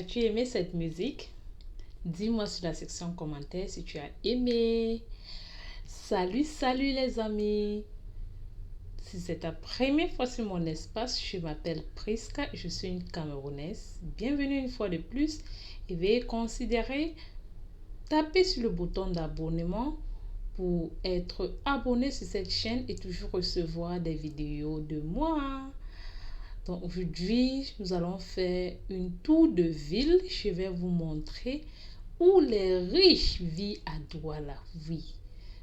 As-tu aimé cette musique? Dis-moi sur la section commentaires si tu as aimé. Salut les amis. Si c'est ta première fois sur mon espace, je m'appelle Priska, je suis une Camerounaise. Bienvenue une fois de plus et veuillez considérer taper sur le bouton d'abonnement pour être abonné sur cette chaîne et toujours recevoir des vidéos de moi. Donc aujourd'hui, nous allons faire une tour de ville. Je vais vous montrer où les riches vivent à Douala. Oui,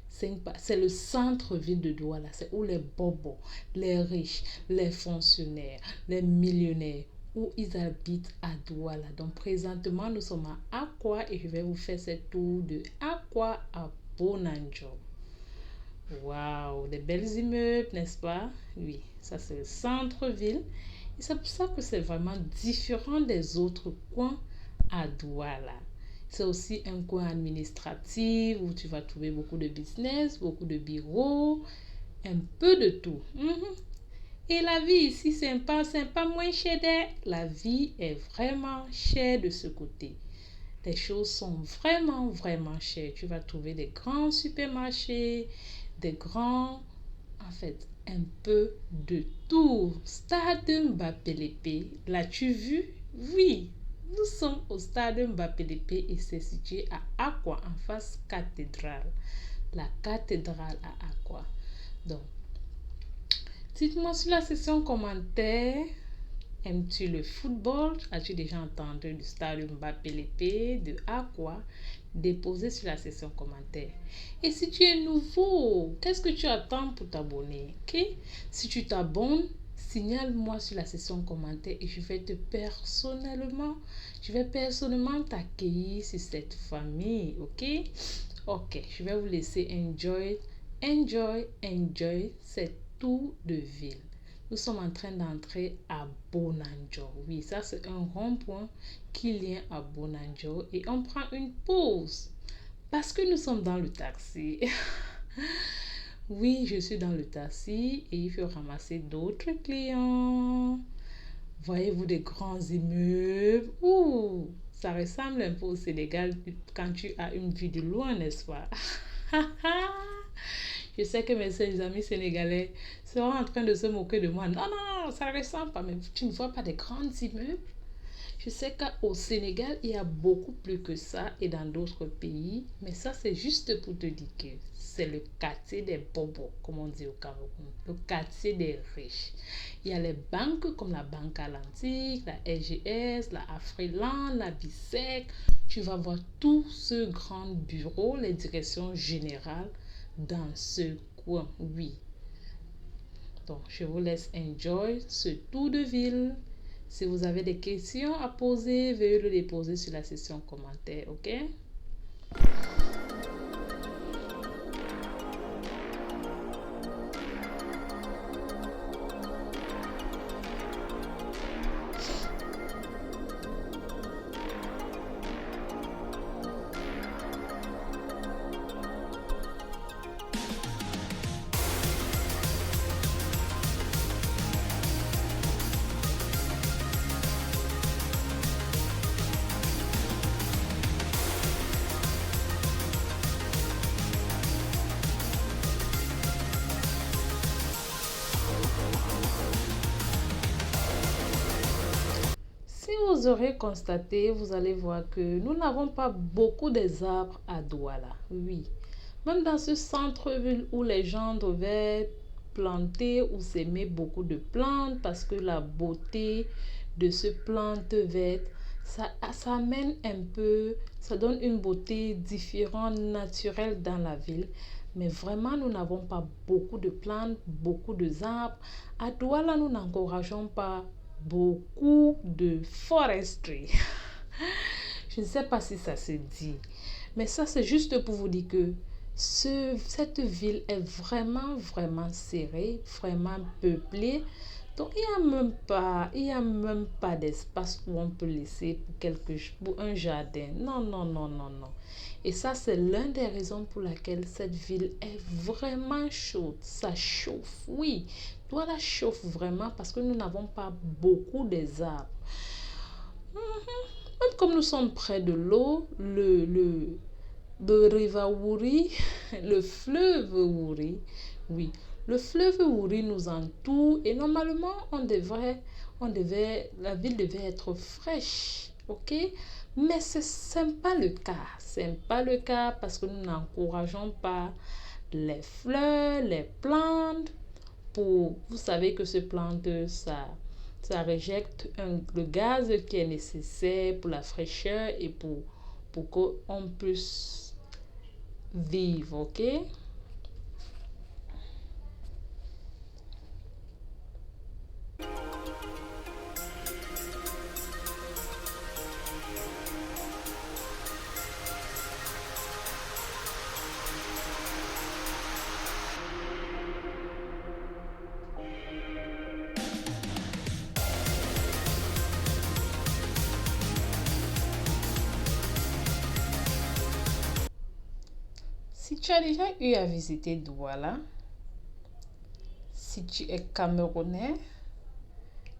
c'est le centre-ville de Douala. C'est où les bobos, les riches, les fonctionnaires, les millionnaires, où ils habitent à Douala. Donc présentement, nous sommes à Akwa et je vais vous faire cette tour de Akwa à Bonanjo. Waouh, des belles immeubles, n'est-ce pas? Oui, ça c'est le centre-ville. Et c'est pour ça que c'est vraiment différent des autres coins à Douala. C'est aussi un coin administratif où tu vas trouver beaucoup de business, beaucoup de bureaux, un peu de tout. Et la vie ici, c'est pas moins cher. La vie est vraiment chère de ce côté. Les choses sont vraiment chères. Tu vas trouver des grands supermarchés, des grands, en fait, un peu de tout. Stade Mbappé-Lépé, l'as-tu vu? Oui, nous sommes au stade Mbappé-Lépé et c'est situé à Akwa, en face cathédrale. La cathédrale à Akwa. Donc, dites-moi sur la section commentaires. Aimes-tu le football? As-tu déjà entendu du stade Mbappé-Lépé de Akwa? Déposez sur la section commentaires. Et si tu es nouveau, qu'est-ce que tu attends pour t'abonner? Ok? Si tu t'abonnes, signale-moi sur la section commentaires et je vais personnellement t'accueillir sur cette famille. Ok? Ok, je vais vous laisser enjoy cette tour de ville. Nous sommes en train d'entrer à Bonanjo. Oui, ça c'est un rond-point qui vient à Bonanjo et on prend une pause parce que nous sommes dans le taxi. Oui, je suis dans le taxi et il faut ramasser d'autres clients. Voyez-vous des grands immeubles? Ouh, ça ressemble un peu au Sénégal quand tu as une vue de loin, n'est-ce pas? Je sais que mes amis sénégalais seront en train de se moquer de moi. Non, ça ne ressemble pas. Mais tu ne vois pas des grands immeubles? Je sais qu'au Sénégal, il y a beaucoup plus que ça et dans d'autres pays. Mais ça, c'est juste pour te dire que c'est le quartier des bobos, comme on dit au Cameroun. Le quartier des riches. Il y a les banques comme la Banque Atlantique, la SGS, la Afriland, la BICEC. Tu vas voir tout ce grand bureau, les directions générales dans ce coin, oui. Donc, je vous laisse enjoy ce tour de ville. Si vous avez des questions à poser, veuillez le déposer sur la section commentaires, ok? Si vous aurez constaté, vous allez voir que nous n'avons pas beaucoup d'arbres à Douala. Oui, même dans ce centre-ville où les gens devaient planter ou s'aimer beaucoup de plantes parce que la beauté de ce plante verte, ça amène un peu, ça donne une beauté différente, naturelle dans la ville. Mais vraiment, nous n'avons pas beaucoup de plantes, beaucoup d'arbres. À Douala, nous n'encourageons pas beaucoup de foresterie. Je ne sais pas si ça se dit. Mais ça, c'est juste pour vous dire que cette ville est vraiment serrée, vraiment peuplée. Donc, il y a même pas d'espace où on peut laisser pour un jardin. Non. Et ça, c'est l'une des raisons pour laquelle cette ville est vraiment chaude. Ça chauffe, oui. Douala chauffe vraiment parce que nous n'avons pas beaucoup d'arbres. Même comme nous sommes près de l'eau, le River Wouri, le fleuve Wouri, oui, le fleuve Wouri nous entoure et normalement, la ville devait être fraîche, ok? Mais ce n'est pas le cas. Ce n'est pas le cas parce que nous n'encourageons pas les fleurs, les plantes. Vous savez que ces plantes, ça rejette le gaz qui est nécessaire pour la fraîcheur et pour qu'on puisse vivre, ok? Si tu as déjà eu à visiter Douala, si tu es Camerounais,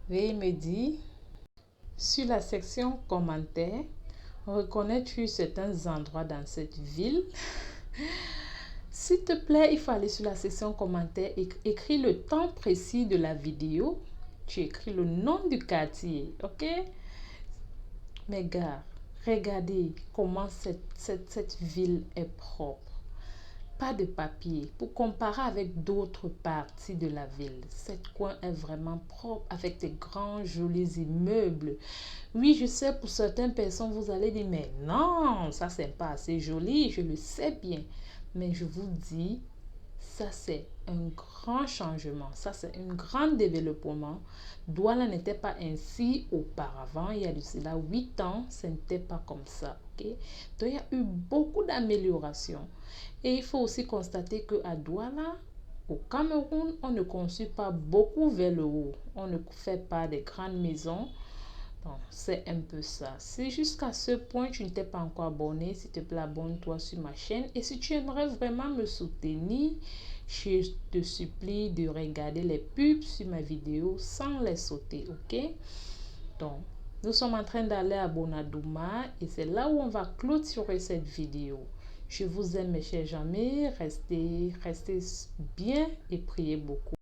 veuillez me dire sur la section commentaires, reconnais-tu certains endroits dans cette ville? S'il te plaît, il faut aller sur la section commentaires et écrire le temps précis de la vidéo. Tu écris le nom du quartier, ok? Mes gars, regardez comment cette ville est propre. Pas de papier. Pour comparer avec d'autres parties de la ville, cette coin est vraiment propre avec des grands jolis immeubles. Oui, je sais, pour certaines personnes, vous allez dire, mais non, ça c'est pas assez joli, je le sais bien. Mais je vous dis, ça c'est un grand changement, ça c'est un grand développement. Douala n'était pas ainsi auparavant, il y a de cela 8 ans, ce n'était pas comme ça, ok? Donc il y a eu beaucoup d'améliorations. Et il faut aussi constater qu'à Douala, au Cameroun, on ne construit pas beaucoup vers le haut. On ne fait pas des grandes maisons. Donc, c'est un peu ça. Si jusqu'à ce point, tu ne t'es pas encore abonné, s'il te plaît, abonne-toi sur ma chaîne. Et si tu aimerais vraiment me soutenir, je te supplie de regarder les pubs sur ma vidéo sans les sauter, ok? Donc, nous sommes en train d'aller à Bonadouma et c'est là où on va clôturer cette vidéo. Je vous aime mes chers amis, restez bien et priez beaucoup.